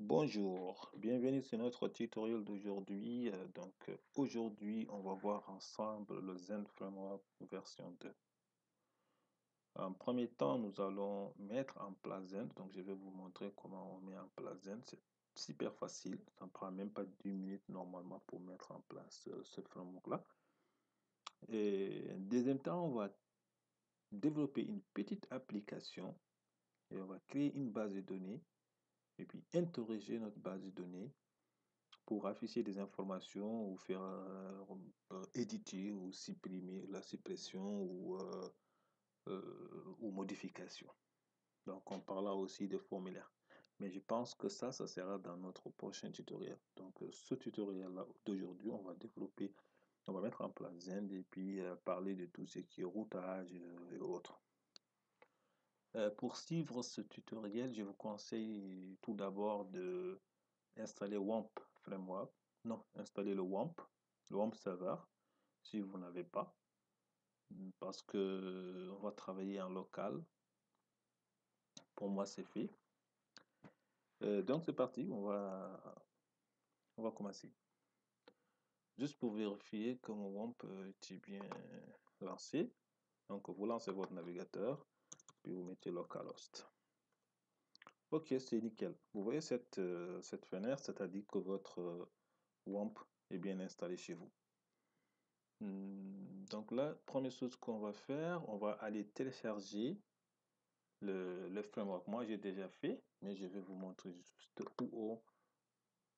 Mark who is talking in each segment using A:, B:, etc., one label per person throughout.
A: Bonjour, bienvenue sur notre tutoriel d'aujourd'hui. Aujourd'hui, on va voir ensemble le Zen Framework version 2. En premier temps, nous allons mettre en place Zen. Donc, je vais vous montrer comment on met en place Zen. C'est super facile. Ça ne prend même pas 10 minutes normalement pour mettre en place ce framework-là. Et deuxième temps, on va développer une petite application et on va créer une base de données et puis interroger notre base de données pour afficher des informations ou faire éditer ou supprimer la suppression ou modification. Donc, on parlera aussi de formulaire. Mais je pense que ça sera dans notre prochain tutoriel. Donc, ce tutoriel-là d'aujourd'hui, on va développer, on va mettre en place Zend et puis parler de tout ce qui est routage et autres. Pour suivre ce tutoriel, je vous conseille tout d'abord de installer WAMP Framework. Non, installez le WAMP Server, si vous n'avez pas, parce que on va travailler en local. Pour moi, c'est fait. Donc, c'est parti, on va commencer. Juste pour vérifier que mon WAMP est bien lancé. Donc, vous lancez votre navigateur, puis vous mettez localhost. Ok, c'est nickel. Vous voyez cette fenêtre, c'est-à-dire que votre WAMP est bien installé chez vous. Donc là, première chose qu'on va faire, on va aller télécharger le framework. Moi, j'ai déjà fait, mais je vais vous montrer juste où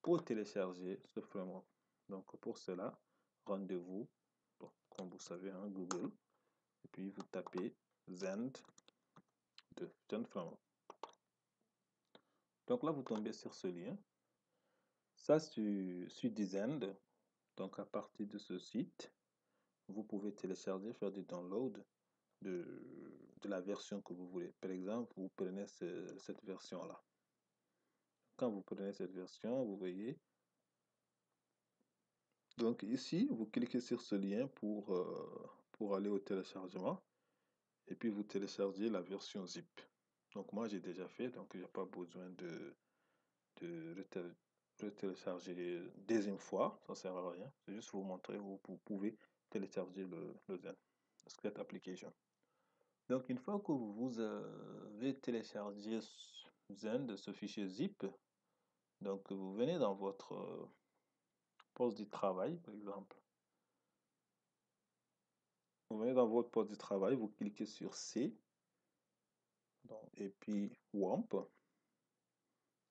A: pour télécharger ce framework. Donc pour cela, rendez-vous, comme vous savez, hein, Google, et puis vous tapez Zend de Zen Framework. Donc là, vous tombez sur ce lien. Ça, c'est Zend. Donc à partir de ce site, vous pouvez télécharger, faire du download de la version que vous voulez. Par exemple, vous prenez cette version-là. Quand vous prenez cette version, vous voyez. Donc ici, vous cliquez sur ce lien pour aller au téléchargement. Et puis vous téléchargez la version zip. Donc moi, j'ai déjà fait, donc il n'y a pas besoin de télécharger deuxième fois. Ça ne sert à rien. C'est juste vous montrer où vous pouvez télécharger le Zen Script Application. Donc, une fois que vous avez téléchargé Zend, ce fichier zip, donc vous venez dans votre poste de travail, par exemple. Vous venez dans votre poste de travail, vous cliquez sur C, donc, et puis WAMP.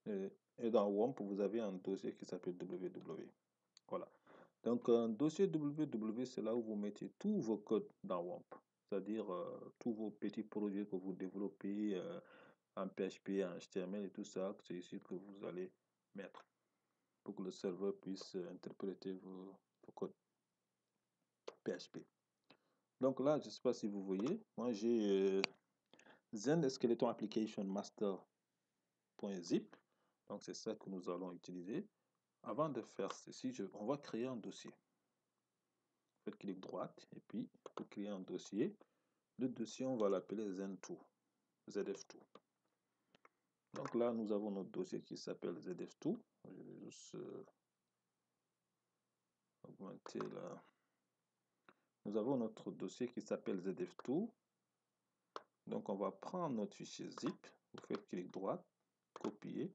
A: Et dans WAMP, vous avez un dossier qui s'appelle www. Voilà. Donc, un dossier www, c'est là où vous mettez tous vos codes dans WAMP. C'est-à-dire tous vos petits projets que vous développez en PHP, en HTML et tout ça, c'est ici que vous allez mettre pour que le serveur puisse interpréter vos codes PHP. Donc là, je ne sais pas si vous voyez, moi j'ai Zen Skeleton Application Master.zip. Donc c'est ça que nous allons utiliser. Avant de faire ceci, on va créer un dossier. Faites clic droit et puis pour créer un dossier. Le dossier, on va l'appeler Zen2, ZF2. Donc là, nous avons notre dossier qui s'appelle ZF2. Je vais juste augmenter là. Nous avons notre dossier qui s'appelle ZF2. Donc on va prendre notre fichier zip. Vous faites clic droit, copier,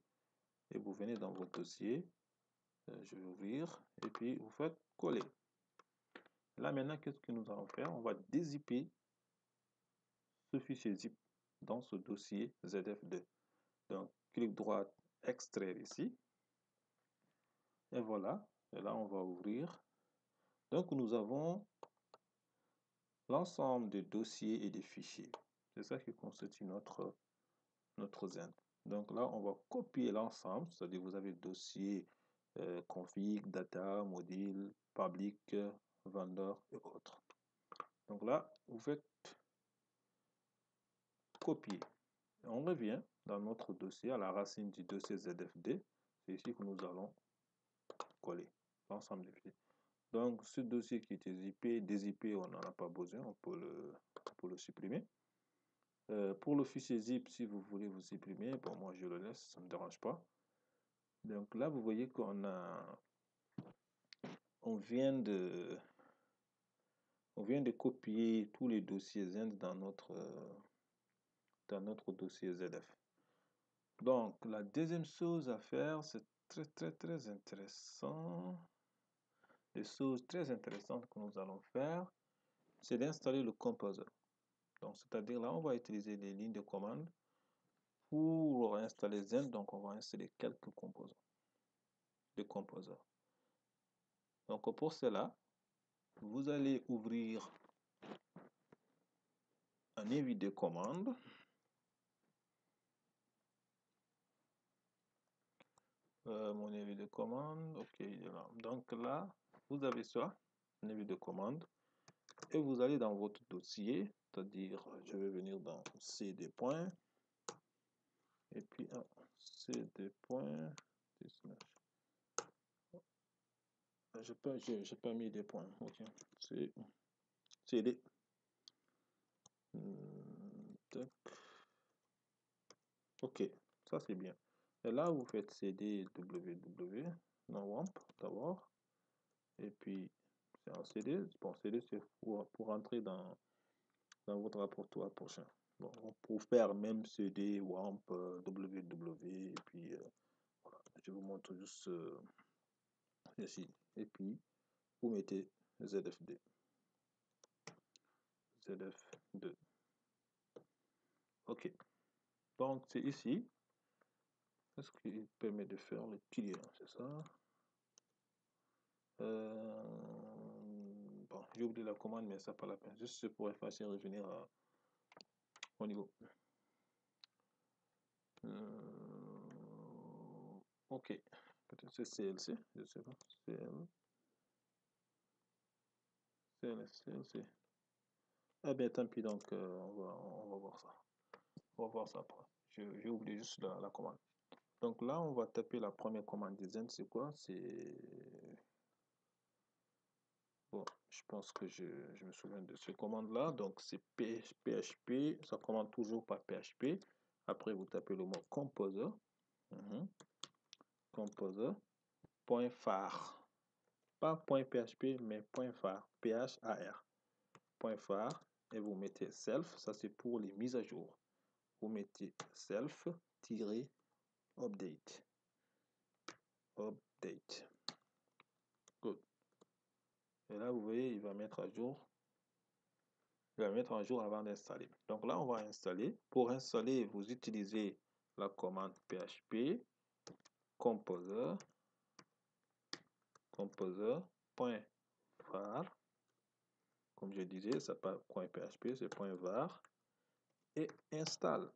A: et vous venez dans votre dossier. Je vais ouvrir, et puis vous faites coller. Là maintenant, qu'est-ce que nous allons faire? On va dézipper ce fichier zip dans ce dossier ZF2. Donc clic droit, extraire ici. Et voilà. Et là, on va ouvrir. Donc nous avons l'ensemble des dossiers et des fichiers. C'est ça qui constitue notre Zen. Donc là, on va copier l'ensemble, c'est-à-dire vous avez dossier config, data, module, public, vendor et autres. Donc là, vous faites copier. Et on revient dans notre dossier à la racine du dossier ZFD. C'est ici que nous allons coller l'ensemble des fichiers. Donc ce dossier qui était zippé, dézippé, on n'en a pas besoin, on peut le supprimer. Pour le fichier zip, si vous voulez vous supprimer, bon moi je le laisse, ça ne me dérange pas. Donc là, vous voyez on vient de copier tous les dossiers Zend dans notre dossier ZF. Donc, la deuxième chose à faire, c'est très intéressant. Les choses très intéressantes que nous allons faire, c'est d'installer le composer. Donc, c'est-à-dire là, on va utiliser les lignes de commande pour installer Zend. Donc, on va installer quelques composants de composer. Donc, pour cela, vous allez ouvrir un évit de commande. Mon évit de commande, ok, il est là. Donc là, vous avez ça, un évit de commande, et vous allez dans votre dossier, c'est-à-dire, je vais venir dans CD points, et puis CD points 19. J'ai pas mis des points, ok, c'est CD. Ok, ça c'est bien. Et là, vous faites CD www dans WAMP d'abord, et puis c'est un CD. Bon, CD c'est pour entrer dans votre répertoire prochain. Bon, pour faire même CD, WAMP, www, et puis voilà, je vous montre juste ici. Et puis, vous mettez ZF2. ZF2. Ok. Donc, c'est ici. Est-ce qu'il permet de faire le client? C'est ça. Bon, j'ai oublié la commande, mais ça pas la peine. Juste pour effacer et revenir au niveau. Ok. Peut-être c'est CLC, je sais pas. CLC. Ah bien, tant pis, donc on va voir ça. On va voir ça après. J'ai oublié juste la commande. Donc là, on va taper la première commande des Zend. C'est quoi? C'est... Bon, je pense que je me souviens de cette commande-là. Donc c'est PHP. Ça commande toujours par PHP. Après, vous tapez le mot composer. Composer. Point phare. Pas point PHP, mais point phare. PHAR. Point phare. Et vous mettez self. Ça, c'est pour les mises à jour. Vous mettez self-update. Update. Good. Et là, vous voyez, il va mettre à jour. Il va mettre à jour avant d'installer. Donc là, on va installer. Pour installer, vous utilisez la commande php composer .var. Comme je disais, ça pas .php, c'est .var. Et installe.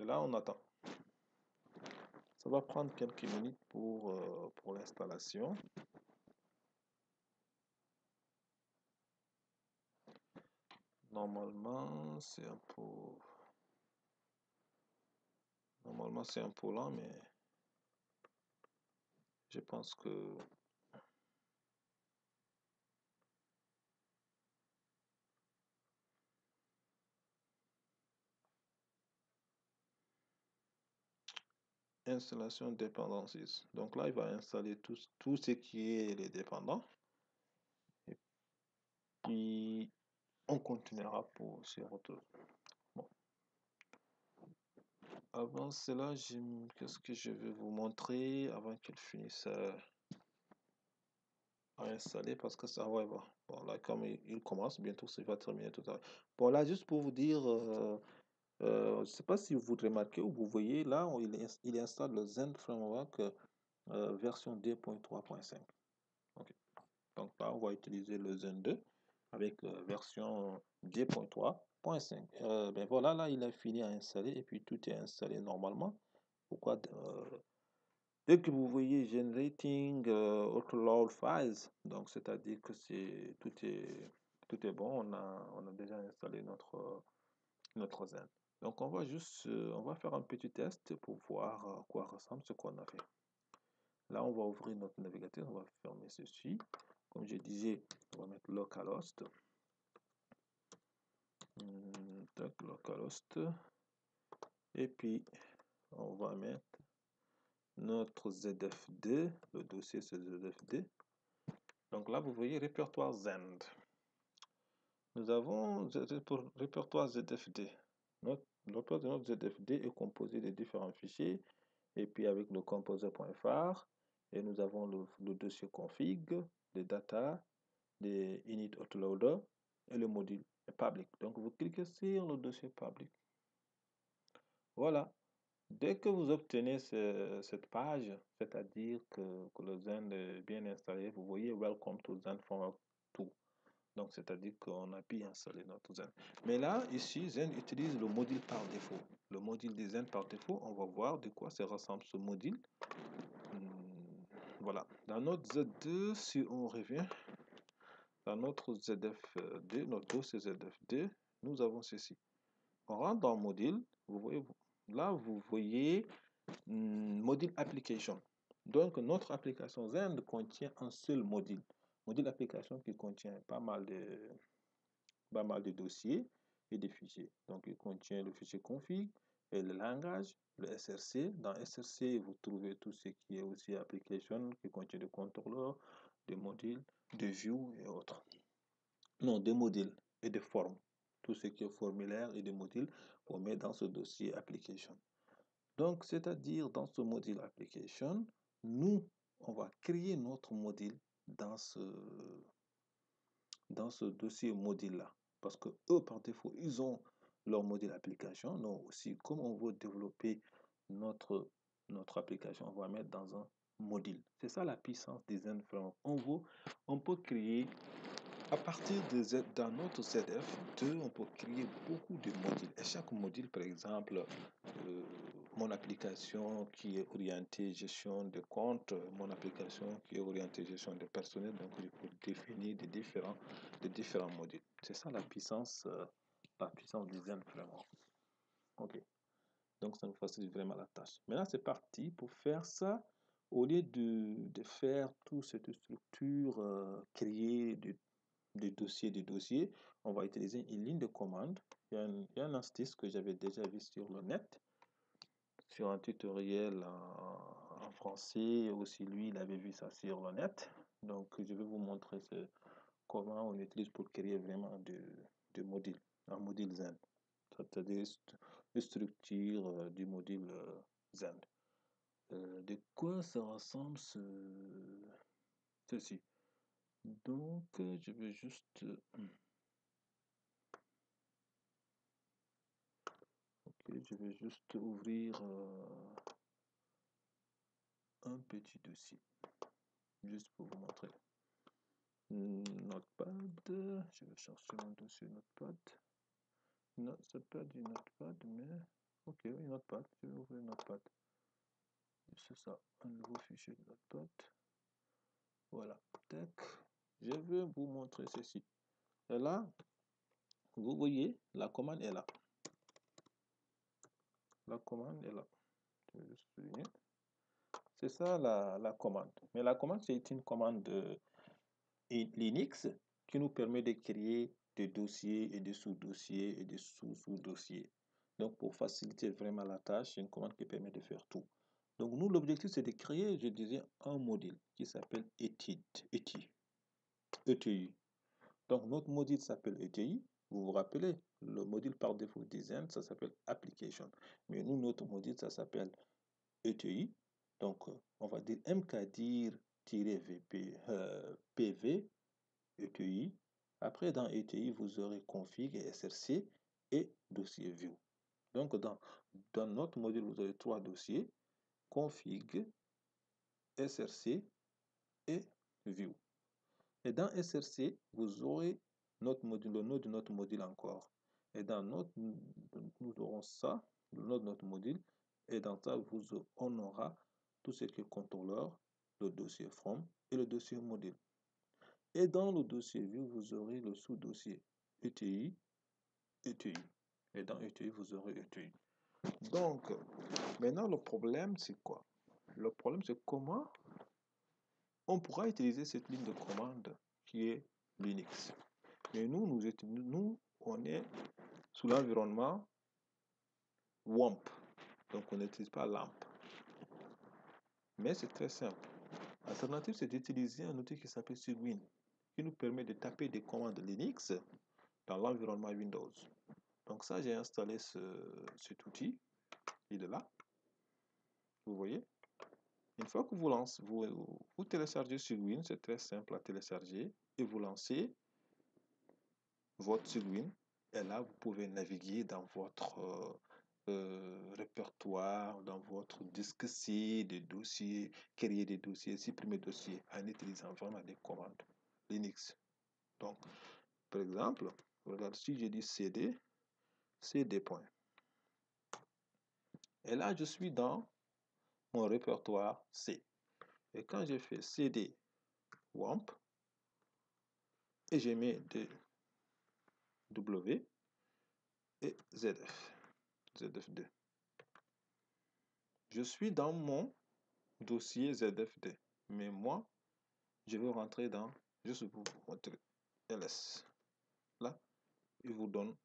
A: Et là, on attend. Ça va prendre quelques minutes pour l'installation. Normalement, c'est un peu lent, mais je pense que installation dependencies. Donc là, il va installer tout ce qui est les dépendants. Et puis, on continuera pour ces retours. Bon. Avant cela, qu'est-ce que je vais vous montrer avant qu'il finisse à installer parce que ça va. Bon, là, comme il commence, bientôt, ça va terminer tout à l'heure. Bon, là, juste pour vous dire, je ne sais pas si vous remarquez ou vous voyez, là, il installe le Zend Framework version 2.3.5. Ok. Donc là, on va utiliser le Zend 2 avec version 2.3.5. Ben voilà, là, il a fini à installer et puis tout est installé normalement. Pourquoi dès que vous voyez Generating Autoload Files, donc c'est-à-dire que tout est bon, on a déjà installé notre Zend. Donc on va faire un petit test pour voir à quoi ressemble ce qu'on a fait. Là, on va ouvrir notre navigateur, on va fermer ceci. Comme je disais, on va mettre localhost. Localhost. Et puis, on va mettre notre ZFD, le dossier c'est ZFD. Donc là, vous voyez répertoire Zend. Nous avons pour répertoire ZFD. Notre ZFD est composé de différents fichiers, et puis avec le composer.fr, et nous avons le dossier config, les data, les init autoloader, et le module public. Donc vous cliquez sur le dossier public. Voilà. Dès que vous obtenez cette page, c'est-à-dire que le Zend est bien installé, vous voyez Welcome to Zend Framework 2. Donc, c'est-à-dire qu'on a pu installer notre Zend. Mais là, ici, Zend utilise le module par défaut. Le module de Zend par défaut, on va voir de quoi ça ressemble ce module. Voilà. Dans notre Z2, si on revient, dans notre ZFD, notre dossier ZFD, nous avons ceci. On rentre dans le module, vous voyez, là, vous voyez module application. Donc, notre application Zend contient un seul module. Module application qui contient pas mal de dossiers et de fichiers. Donc, il contient le fichier config et le langage, le SRC. Dans SRC, vous trouvez tout ce qui est aussi application qui contient des contrôleurs, des modules, des views et autres. Non, des modules et des formes. Tout ce qui est formulaire et des modules, on met dans ce dossier application. Donc, c'est-à-dire dans ce module application, nous, on va créer notre module dans ce dossier module-là. Parce que eux, par défaut, ils ont leur module application. Nous aussi, comme on veut développer notre application, on va mettre dans un module. C'est ça la puissance des Zend Framework. On peut créer à partir dans notre ZF2, on peut créer beaucoup de modules. Et chaque module, par exemple, mon application qui est orientée gestion de comptes, mon application qui est orientée gestion de personnel, donc je peux définir des différents modules. C'est ça la puissance des Zend Framework. Ok. Donc ça nous facilite vraiment la tâche. Maintenant, c'est parti pour faire ça. Au lieu de faire toute cette structure, créer des dossiers, on va utiliser une ligne de commande. Il y a un astuce que j'avais déjà vu sur le net, sur un tutoriel en français. Aussi, lui, il avait vu ça sur le net. Donc, je vais vous montrer comment on utilise pour créer vraiment de modules, un module Zend. C'est-à-dire une structure du module Zend. De quoi ça ressemble ceci? Donc, je vais juste... je vais juste ouvrir un petit dossier, juste pour vous montrer. Notepad, je vais chercher mon dossier Notepad. Non, c'est pas du Notepad, mais... Ok, oui, Notepad, je vais ouvrir Notepad. C'est ça, un nouveau fichier de Notepad. Voilà, tac. Je vais vous montrer ceci. Et là, vous voyez, la commande est là. La commande est là. Je vais juste souligner. C'est ça la commande. Mais la commande, c'est une commande Linux qui nous permet de créer des dossiers et des sous-dossiers et des sous-sous-dossiers. Donc, pour faciliter vraiment la tâche, c'est une commande qui permet de faire tout. Donc, nous, l'objectif, c'est de créer, je disais, un module qui s'appelle ETI. Donc, notre module s'appelle ETI. Vous vous rappelez, le module par défaut design, ça s'appelle Application. Mais nous, notre module, ça s'appelle ETI. Donc, on va dire mkdir-pv ETI. Après, dans ETI, vous aurez config et SRC et dossier view. Donc, dans notre module, vous aurez trois dossiers, config, SRC et view. Et dans SRC, vous aurez notre module, le nom de notre module encore. Et dans nous aurons ça, le nom de notre module. Et dans ça, on aura tout ce qui est contrôleur, le dossier from et le dossier module. Et dans le dossier view, vous aurez le sous-dossier ETI. Et dans ETI, vous aurez ETI. Donc, maintenant, le problème, c'est quoi? Le problème, c'est comment on pourra utiliser cette ligne de commande qui est Linux. Mais nous, on est sous l'environnement WAMP. Donc, on n'utilise pas LAMP. Mais c'est très simple. L'alternative, c'est d'utiliser un outil qui s'appelle Cygwin, qui nous permet de taper des commandes Linux dans l'environnement Windows. Donc ça, j'ai installé cet outil. Il est là. Vous voyez? Une fois que vous lancez, vous téléchargez Cygwin, c'est très simple à télécharger, et vous lancez votre Cygwin. Et là, vous pouvez naviguer dans votre répertoire, dans votre disque C, des dossiers, créer des dossiers, supprimer des dossiers en utilisant vraiment des commandes Linux. Donc, par exemple, regarde, si je dis CD, CD point. Et là, je suis dans mon répertoire C. Et quand je fais CD WAMP, et je mets des W et ZF, ZF2. Je suis dans mon dossier ZF2. Mais moi, je veux rentrer dans, juste pour vous montrer, LS. Là, il vous donne,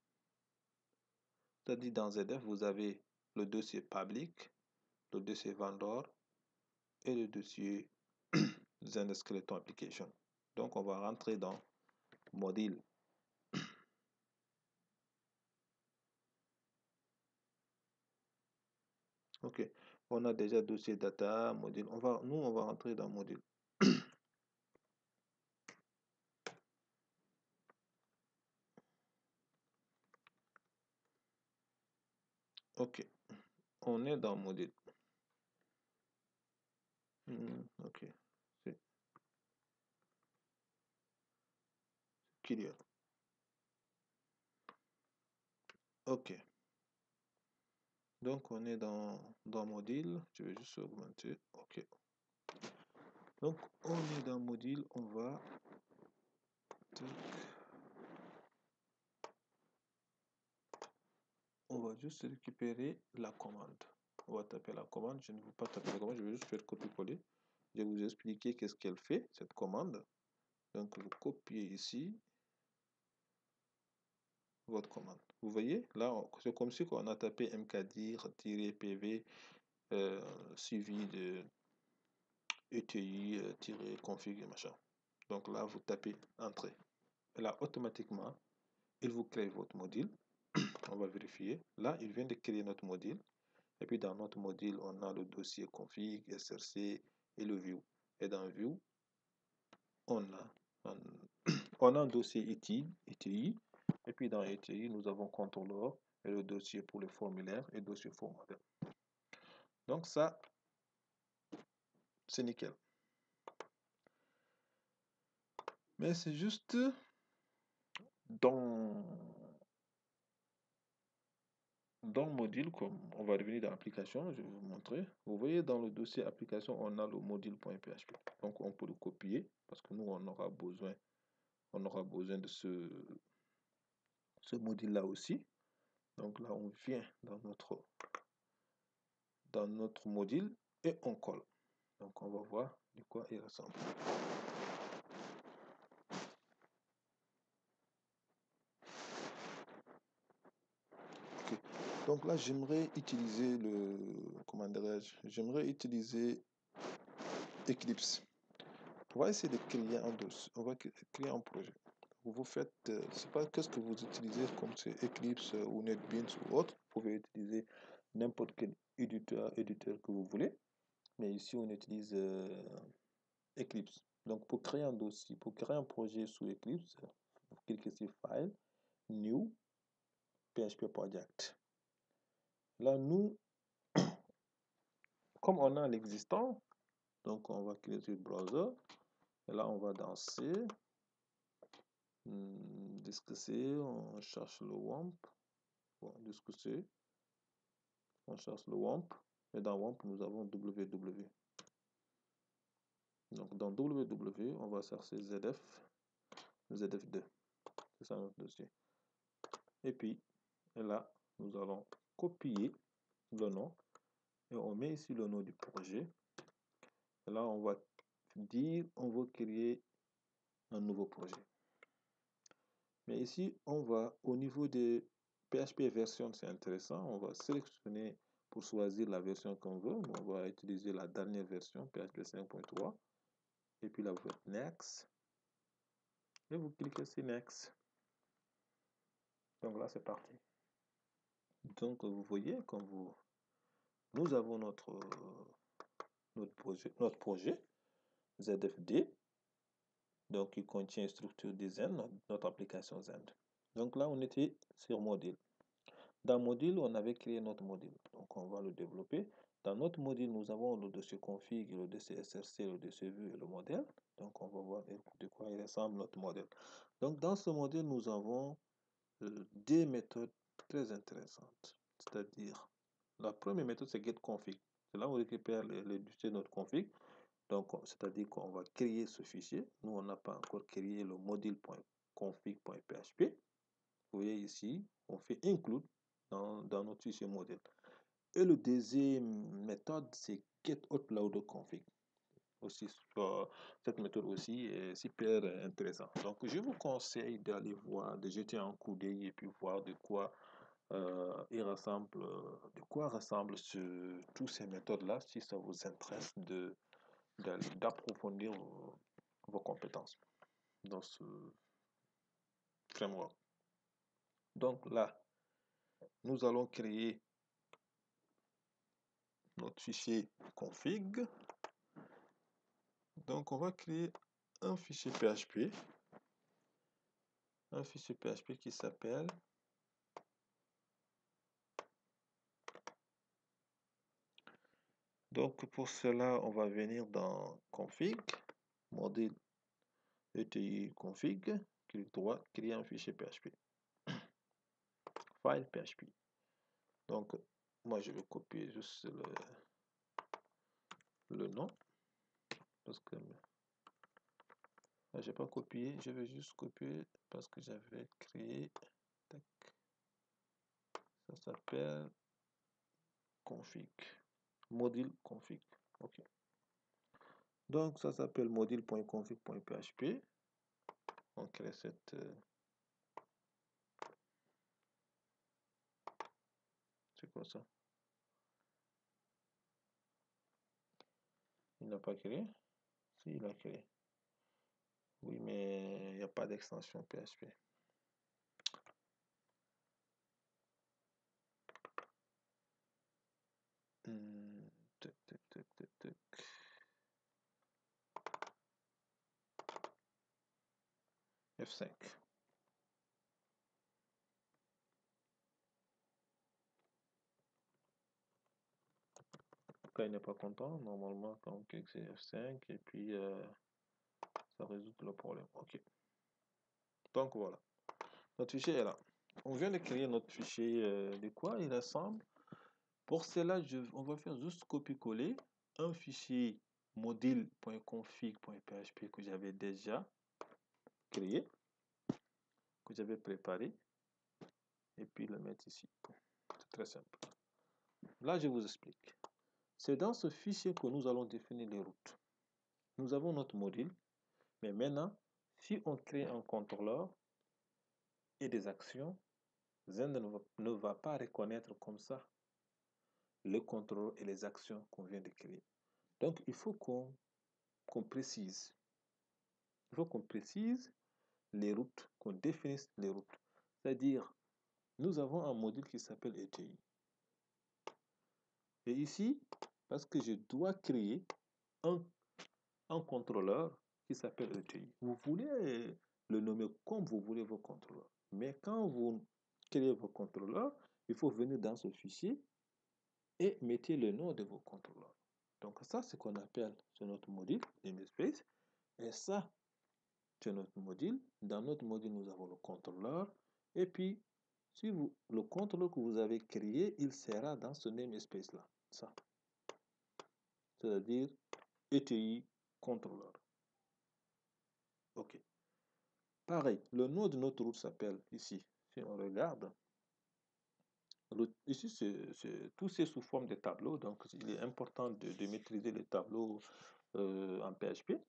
A: c'est-à-dire dans ZF, vous avez le dossier public, le dossier vendor et le dossier Zenskeleton Application. Donc, on va rentrer dans module. Ok, on a déjà dossier data, module. Nous, on va rentrer dans module. Ok, on est dans module. Ok, c'est clear. Ok, donc on est dans module. Je vais juste augmenter. Ok, donc on est dans module. On va juste récupérer la commande. On va taper la commande. Je ne veux pas taper la commande, je vais juste faire copier-coller. Je vais vous expliquer qu'est-ce qu'elle fait, cette commande. Donc, vous copiez ici votre commande. Vous voyez, là, c'est comme si on a tapé mkdir-pv suivi de eti-config machin. Donc là, vous tapez entrée. Et là, automatiquement, il vous crée votre module. On va vérifier. Là, il vient de créer notre module. Et puis dans notre module, on a le dossier config, src et le view. Et dans view, on a un dossier ETI. Et puis dans ETI, nous avons contrôleur et le dossier pour le formulaire et dossier formateur. Donc ça, c'est nickel. Mais c'est juste dans le module, comme on va revenir dans l'application, je vais vous montrer. Vous voyez, dans le dossier application, on a le module.php. Donc, on peut le copier parce que nous, on aura besoin de ce module-là aussi. Donc là, on vient dans notre module et on colle. Donc, on va voir de quoi il ressemble. Okay. Donc là, j'aimerais utiliser j'aimerais utiliser Eclipse. On va essayer de créer un dossier. On va créer un projet. Vous faites, c'est pas qu'est-ce que vous utilisez comme c'est Eclipse ou NetBeans ou autre. Vous pouvez utiliser n'importe quel éditeur que vous voulez. Mais ici, on utilise Eclipse. Donc, pour créer un dossier, pour créer un projet sous Eclipse, vous cliquez sur File, New, PHP Project. Là, nous, comme on a l'existant, donc on va cliquer sur Browser. Et là, on va dans C, disque C, on cherche le WAMP. Bon, disque C, on cherche le WAMP. Et dans WAMP, nous avons www. Donc, dans www, on va chercher ZF2. C'est ça notre dossier. Et puis, là, nous allons copier le nom et on met ici le nom du projet. Et là, on va dire, on veut créer un nouveau projet. Mais ici, on va, au niveau de PHP version, c'est intéressant, on va sélectionner pour choisir la version qu'on veut. On va utiliser la dernière version, PHP 5.3. Et puis là, vous faites Next. Et vous cliquez sur Next. Donc là, c'est parti. Donc, vous voyez, nous avons notre projet ZFD, donc qui contient structure design, notre application Zend. Donc là, on était sur module. Dans module, on avait créé notre module. Donc, on va le développer. Dans notre module, nous avons le dossier config, le dossier SRC, le dossier vue et le modèle. Donc, on va voir de quoi il ressemble notre modèle. Donc, dans ce modèle, nous avons des méthodes très intéressantes. C'est-à-dire, la première méthode, c'est getConfig. C'est là où on récupère le dossier de notre config. Donc, c'est-à-dire qu'on va créer ce fichier. Nous, on n'a pas encore créé le module.config.php. Vous voyez ici, on fait include dans notre fichier modèle. Et le deuxième méthode, c'est getOutloaderConfig. Aussi, cette méthode aussi est super intéressante. Donc, je vous conseille d'aller voir, de jeter un coup d'œil et puis voir de quoi ressemblent tous ces méthodes-là, si ça vous intéresse d'approfondir vos compétences dans ce framework. Donc là, nous allons créer notre fichier config. Donc, on va créer un fichier PHP. Un fichier PHP qui s'appelle donc pour cela, on va venir dans config, module ETI config, clic droit, créer un fichier PHP. File PHP. Donc, moi, je vais copier juste le nom. Parce que je n'ai pas copié, je vais juste copier parce que j'avais créé. Tac. Ça s'appelle config. Module config. OK. Donc, ça s'appelle module.config.php. On crée cette. C'est quoi ça? Il n'a pas créé? Si, il a créé. Oui, mais il n'y a pas d'extension PHP. Tac, tac, tac, tac, tac. F5. Quand il n'est pas content, normalement, quand on clique sur F5, et puis ça résout le problème. OK. Donc voilà. Notre fichier est là. On vient de créer notre fichier. De quoi il ressemble? Pour cela, on va faire juste copier-coller un fichier module.config.php que j'avais déjà créé, que j'avais préparé, et puis le mettre ici. C'est très simple. Là, je vous explique. C'est dans ce fichier que nous allons définir les routes. Nous avons notre module, mais maintenant, si on crée un contrôleur et des actions, Zend ne va pas reconnaître comme ça le contrôleur et les actions qu'on vient de créer. Donc, il faut qu'on précise. Il faut qu'on précise les routes, qu'on définisse les routes. C'est-à-dire, nous avons un module qui s'appelle ETI. Et ici, parce que je dois créer un contrôleur qui s'appelle ETI. Vous voulez le nommer comme vous voulez vos contrôleurs. Mais quand vous créez vos contrôleurs, il faut venir dans ce fichier et mettez le nom de vos contrôleurs. Donc ça, c'est ce qu'on appelle sur notre module namespace. Et ça, c'est notre module. Dans notre module, nous avons le contrôleur. Et puis, si le contrôleur que vous avez créé, il sera dans ce namespace-là. Ça. C'est-à-dire ETI contrôleur. OK. Pareil, le nom de notre route s'appelle ici. Si on regarde, ici, tout c'est sous forme de tableau. Donc, il est important de maîtriser les tableaux en PHP.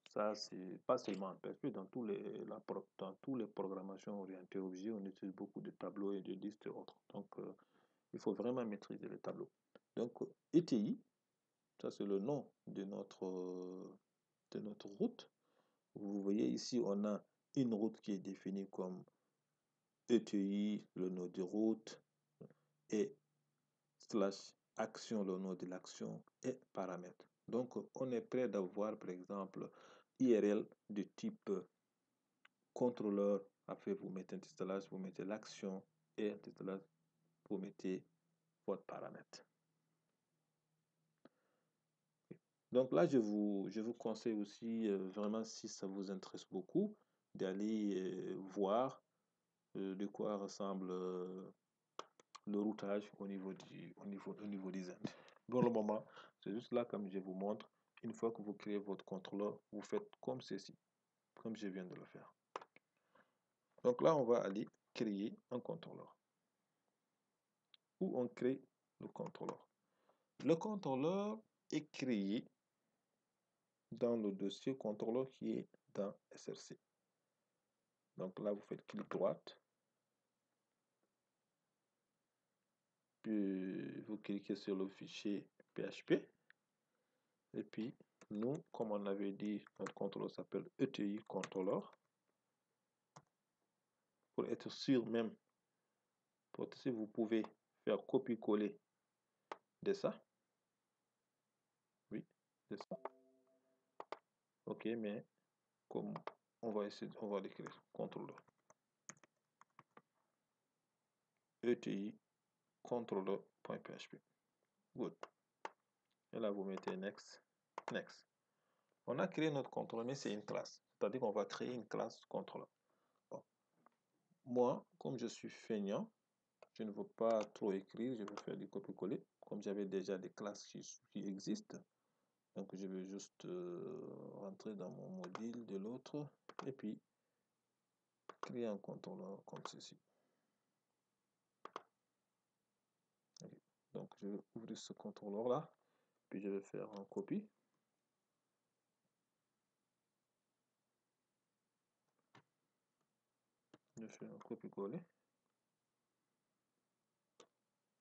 A: Ça, c'est pas seulement en PHP, dans toutes les programmations orientées objets, on utilise beaucoup de tableaux et de listes et autres. Donc, il faut vraiment maîtriser les tableaux. Donc, ETI, ça c'est le nom de notre route. Vous voyez ici, on a une route qui est définie comme ETI, le nom de route, et / action, le nom de l'action, et paramètres. Donc, on est prêt d'avoir, par exemple, IRL de type contrôleur. Après, vous mettez un installage, vous mettez l'action, et un installage, vous mettez votre paramètre. Donc là, je vous conseille aussi, vraiment, si ça vous intéresse beaucoup, d'aller voir de quoi ressemble le routage au niveau des Indes. Pour le moment, c'est juste là, comme je vous montre, une fois que vous créez votre contrôleur, vous faites comme ceci, comme je viens de le faire. Donc là, on va aller créer un contrôleur. Où on crée le contrôleur. Le contrôleur est créé dans le dossier contrôleur qui est dans SRC. Donc là, vous faites clic droite. Puis vous cliquez sur le fichier PHP. Et puis, nous, comme on avait dit, notre contrôleur s'appelle ETI contrôleur. Pour être sûr même, si vous pouvez faire copier-coller de ça. Oui, de ça. Ok, mais comme on va essayer, on va l'écrire contrôleur. ETI contrôleur.php. Good. Et là, vous mettez next. Next. On a créé notre contrôleur, mais c'est une classe. C'est-à-dire qu'on va créer une classe contrôleur. Bon. Moi, comme je suis feignant, je ne veux pas trop écrire, je veux faire du copier-coller. Comme j'avais déjà des classes qui existent, donc je vais juste rentrer dans mon module de l'autre et puis créer un contrôleur comme ceci. Okay. Donc je vais ouvrir ce contrôleur là, puis je vais faire un copie. Je fais un copier-coller.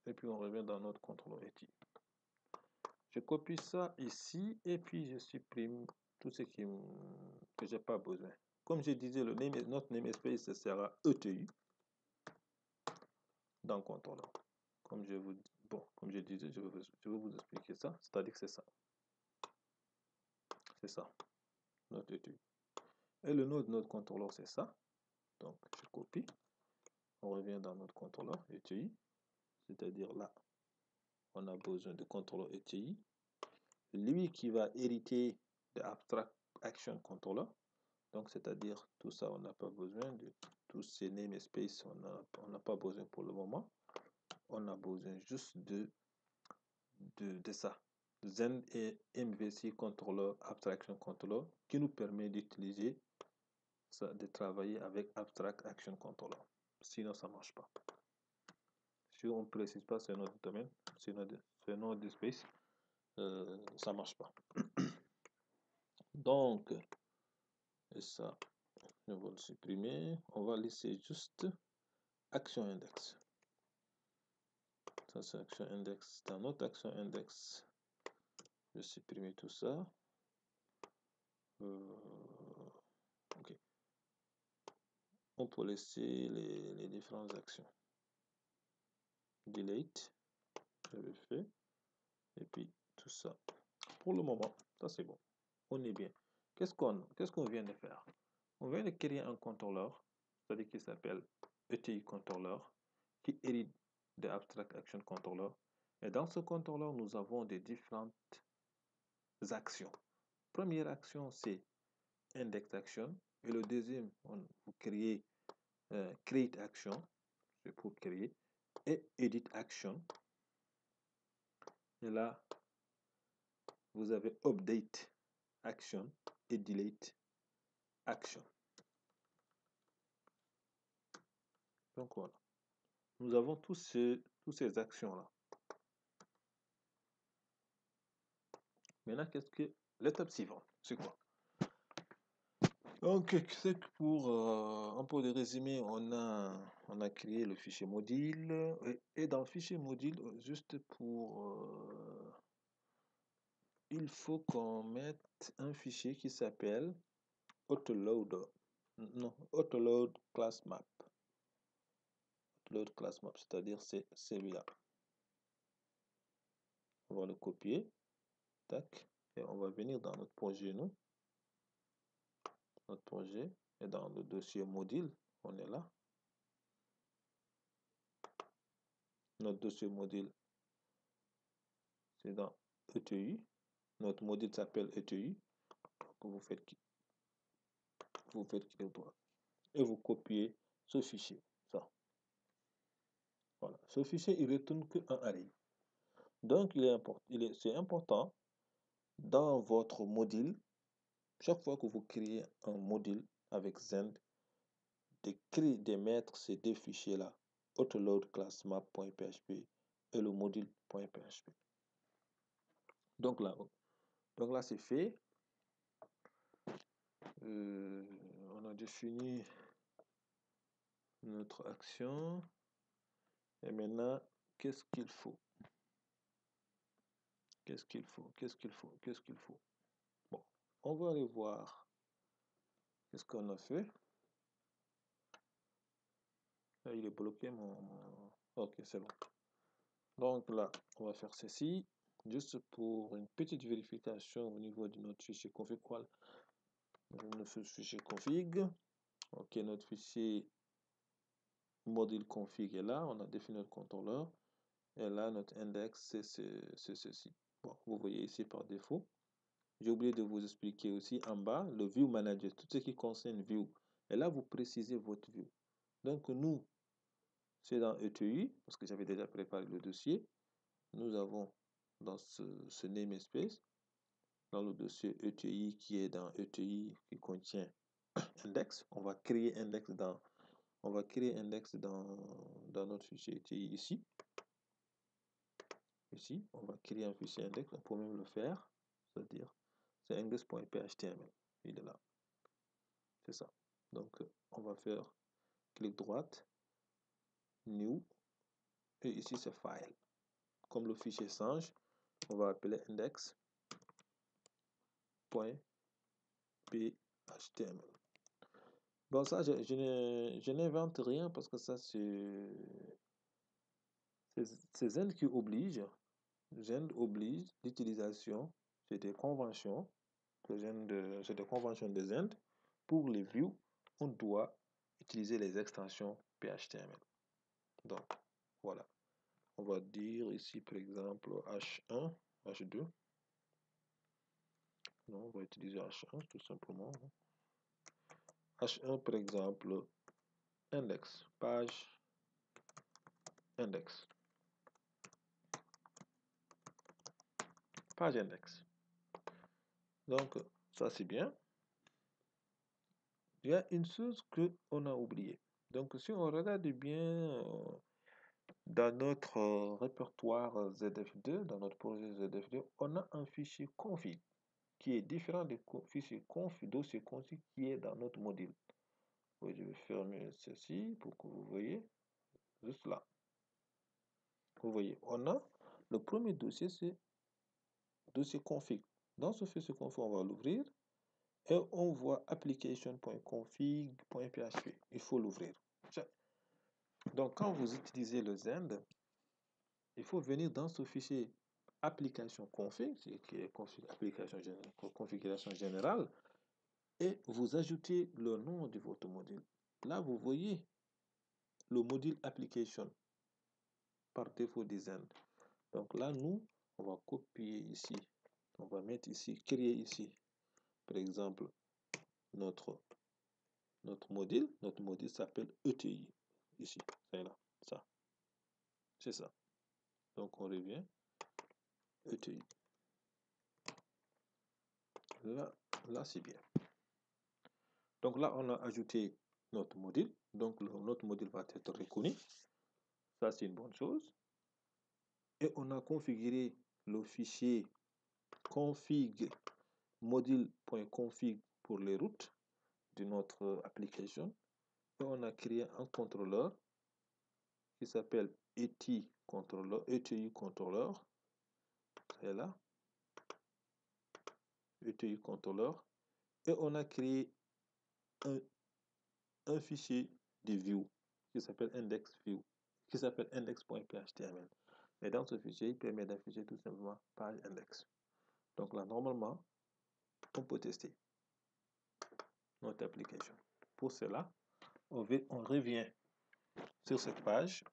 A: Et puis on revient dans notre contrôleur ETI. Je copie ça ici et puis je supprime tout ce que j'ai pas besoin. Comme je disais, notre namespace sera ETI dans le contrôleur. Comme je vous comme je disais, je vais vous expliquer ça. C'est-à-dire que c'est ça. C'est ça, notre ETI. Et le nom de notre contrôleur, c'est ça. Donc, je copie. On revient dans notre contrôleur ETI. C'est-à-dire là, on a besoin de contrôleur ETI. Lui qui va hériter de Abstract Action Controller. Donc, c'est-à-dire tout ça, on n'a pas besoin de tous ces namespaces, on n'a pas besoin pour le moment. On a besoin juste de ça. Zen et MVC Controller, Abstraction Controller, qui nous permet d'utiliser ça, de travailler avec Abstract Action Controller. Sinon, ça ne marche pas. Si on ne précise pas, c'est notre domaine, c'est notre space, ça ne marche pas. Donc, et ça, je vais le supprimer. On va laisser juste Action Index. Ça, c'est Action Index. Dans notre Action Index, je vais supprimer tout ça. Ok. On peut laisser les différentes actions. Delete, j'avais fait. Et puis, tout ça. Pour le moment, ça c'est bon. On est bien. Qu'est-ce qu'on vient de faire? On vient de créer un contrôleur, c'est-à-dire qui s'appelle ETI contrôleur, qui hérite de Abstract Action Controller. Et dans ce contrôleur, nous avons des différentes actions. Première action, c'est Index Action. Et le deuxième, vous créez Create Action, c'est pour créer, et Edit Action. Et là, vous avez Update Action et Delete Action. Donc voilà. Nous avons toutes ces actions-là. Maintenant, l'étape suivante, c'est quoi? Donc, c'est que pour un peu de résumé, on a créé le fichier module et dans le fichier module, juste pour, il faut qu'on mette un fichier qui s'appelle autoload, non, autoload class map, autoload class map, c'est-à-dire c'est celui-là. On va le copier, tac, et on va venir dans notre projet, nous, notre projet, et dans le dossier module, on est là. Notre dossier module, c'est dans ETI. Notre module s'appelle ETI. Donc vous faites clic droit et vous copiez ce fichier. Ça. Voilà. Ce fichier, il retourne qu'un array. Donc, c'est important dans votre module, chaque fois que vous créez un module avec Zend, de mettre ces deux fichiers-là, autoload class map.php et le module.php. Donc là c'est fait. On a défini notre action. Et maintenant, qu'est-ce qu'il faut? Qu'est-ce qu'il faut? Qu'est-ce qu'il faut? Qu'est-ce qu'il faut? Bon, on va aller voir qu'est-ce qu'on a fait. Là, il est bloqué Ok, c'est bon. Donc là, on va faire ceci. Juste pour une petite vérification au niveau de notre fichier config. Notre fichier config. Ok, notre fichier module config est là. On a défini notre contrôleur. Et là, notre index, c'est ceci. Bon, vous voyez ici par défaut. J'ai oublié de vous expliquer aussi en bas, le View Manager, tout ce qui concerne View. Et là, vous précisez votre View. Donc, nous, c'est dans ETI, parce que j'avais déjà préparé le dossier. Nous avons dans ce namespace, dans le dossier ETI qui est dans ETI qui contient index. On va créer index dans notre fichier ETI ici. Ici, on va créer un fichier index. On peut même le faire, c'est-à-dire c'est index.html. Il est là. C'est ça. Donc, on va faire clic droite, new, et ici c'est file. Comme le fichier change, on va appeler index.phtml. Bon, ça, je n'invente rien parce que ça, c'est Zend qui oblige. Zend oblige l'utilisation, c'est des conventions c'est des conventions de Zend. Pour les views, on doit utiliser les extensions PHTML. Donc, voilà. On va dire ici, par exemple, H1, H2. Non, on va utiliser H1 tout simplement. H1, par exemple, index, page, index. Page index. Donc, ça c'est bien. Il y a une chose qu'on a oubliée. Donc, si on regarde bien dans notre répertoire ZF2, dans notre projet ZF2, on a un fichier config qui est différent du fichier dossier config qui est dans notre module. Oui, je vais fermer ceci pour que vous voyez. Juste là. Vous voyez, on a le premier dossier, c'est dossier config. Dans ce fichier config, on va l'ouvrir et on voit application.config.php. Il faut l'ouvrir. Donc, quand vous utilisez le Zend, il faut venir dans ce fichier application config, qui est configuration générale, et vous ajoutez le nom de votre module. Là, vous voyez le module application par défaut des Zend. Donc là, nous, on va copier ici. On va mettre ici, créer ici, par exemple, notre module. Notre module s'appelle ETI. Ici, c'est là, ça. C'est ça. Donc on revient, ETI. Là c'est bien. Donc là, on a ajouté notre module. Donc notre module va être reconnu. Ça, c'est une bonne chose. Et on a configuré le fichier config module.config pour les routes. de notre application et on a créé un contrôleur qui s'appelle ETI controller. C'est là, ETI controller. Et on a créé un fichier de view qui s'appelle index.view, qui s'appelle index.html. Et dans ce fichier, il permet d'afficher tout simplement page index. Donc là, normalement, on peut tester notre application. Pour cela, on revient sur cette page,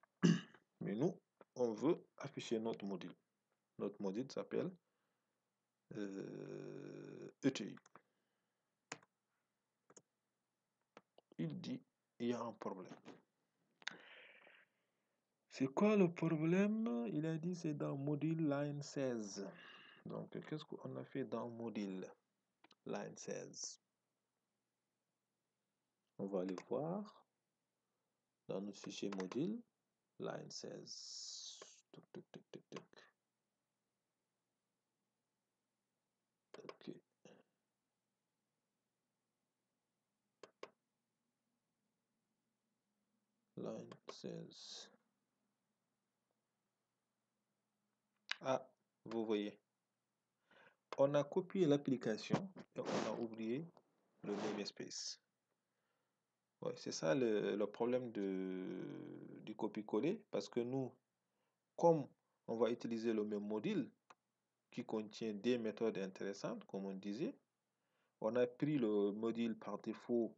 A: mais nous, on veut afficher notre module. Notre module s'appelle ETI. Il dit, il y a un problème. C'est quoi le problème? Il a dit c'est dans module line 16. Donc, qu'est-ce qu'on a fait dans module line 16? On va aller voir dans notre fichier module line 16. Tuc, tuc, tuc, tuc, tuc. Ok. Line 16. Ah, vous voyez. On a copié l'application et on a oublié le namespace. Ouais, c'est ça le problème du copier-coller, parce que nous, comme on va utiliser le même module qui contient des méthodes intéressantes, comme on disait, on a pris le module par défaut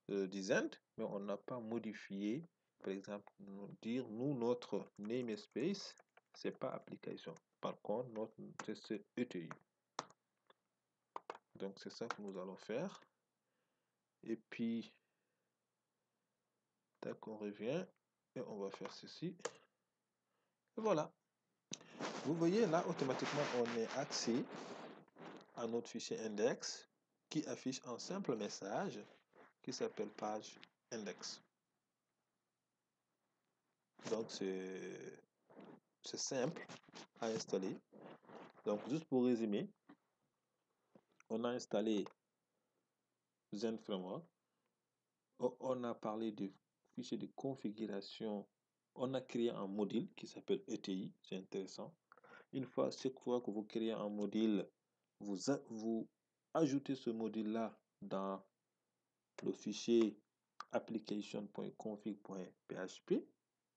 A: design, mais on n'a pas modifié, par exemple, notre namespace, c'est pas application. Par contre, c'est ETI. Donc, c'est ça que nous allons faire. Et puis, tac, on revient et on va faire ceci. Et voilà. Vous voyez là, automatiquement, on est accès à notre fichier index qui affiche un simple message qui s'appelle page index. Donc, c'est simple à installer. Donc, juste pour résumer, on a installé Zen Framework. On a parlé du fichier de configuration. On a créé un module qui s'appelle ETI. C'est intéressant. Chaque fois que vous créez un module, vous ajoutez ce module-là dans le fichier application.config.php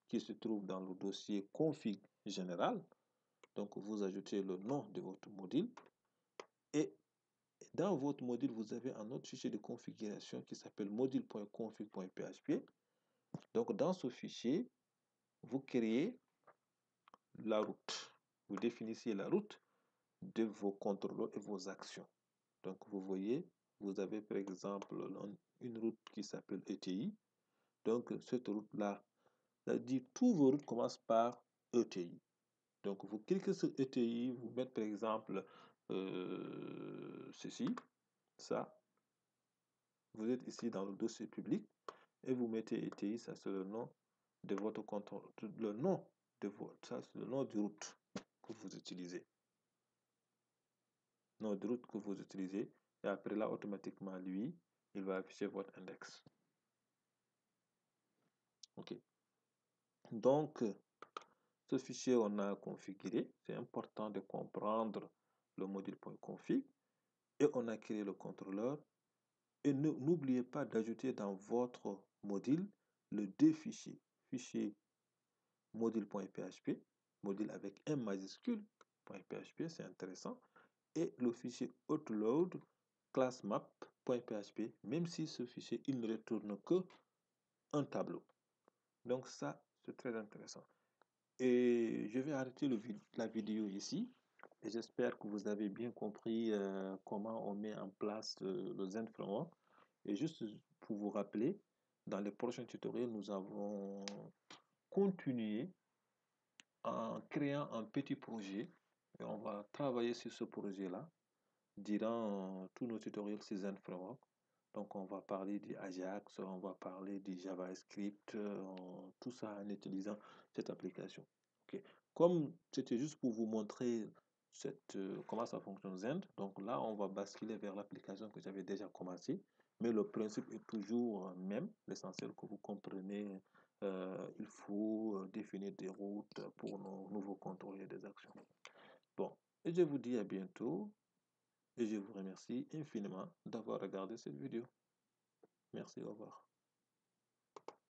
A: qui se trouve dans le dossier config général. Donc, vous ajoutez le nom de votre module et dans votre module, vous avez un autre fichier de configuration qui s'appelle module.config.php. Donc, dans ce fichier, vous créez la route. Vous définissez la route de vos contrôleurs et vos actions. Donc, vous voyez, vous avez par exemple une route qui s'appelle ETI. Donc, cette route-là, ça dit toutes vos routes commencent par ETI. Donc, vous cliquez sur ETI, vous mettez par exemple ceci, ça. Vous êtes ici dans le dossier public et vous mettez ETI, ça c'est le nom de votre contrôle, le nom de votre, ça c'est le nom de route que vous utilisez. Nom de route que vous utilisez. Et après là, automatiquement, lui, il va afficher votre index. OK. Donc, ce fichier, on a configuré. C'est important de comprendre le module.config. Et on a créé le contrôleur. Et n'oubliez pas d'ajouter dans votre module le deux fichiers. Fichier module.php, module avec M majuscule, .php, c'est intéressant. Et le fichier upload classmap.php, même si ce fichier, il ne retourne que un tableau. Donc ça, c'est très intéressant. Et je vais arrêter la vidéo ici. Et j'espère que vous avez bien compris comment on met en place le Zen Framework. Et juste pour vous rappeler, dans les prochains tutoriels, nous avons continué en créant un petit projet. Et on va travailler sur ce projet-là durant tous nos tutoriels sur Zen Framework. Donc, on va parler du Ajax, on va parler du JavaScript, tout ça en utilisant cette application. Okay. Comme c'était juste pour vous montrer comment ça fonctionne Zend. Donc là, on va basculer vers l'application que j'avais déjà commencé. Mais le principe est toujours même. L'essentiel que vous comprenez, il faut définir des routes pour nos nouveaux contrôles des actions. Bon, et je vous dis à bientôt et je vous remercie infiniment d'avoir regardé cette vidéo. Merci, au revoir.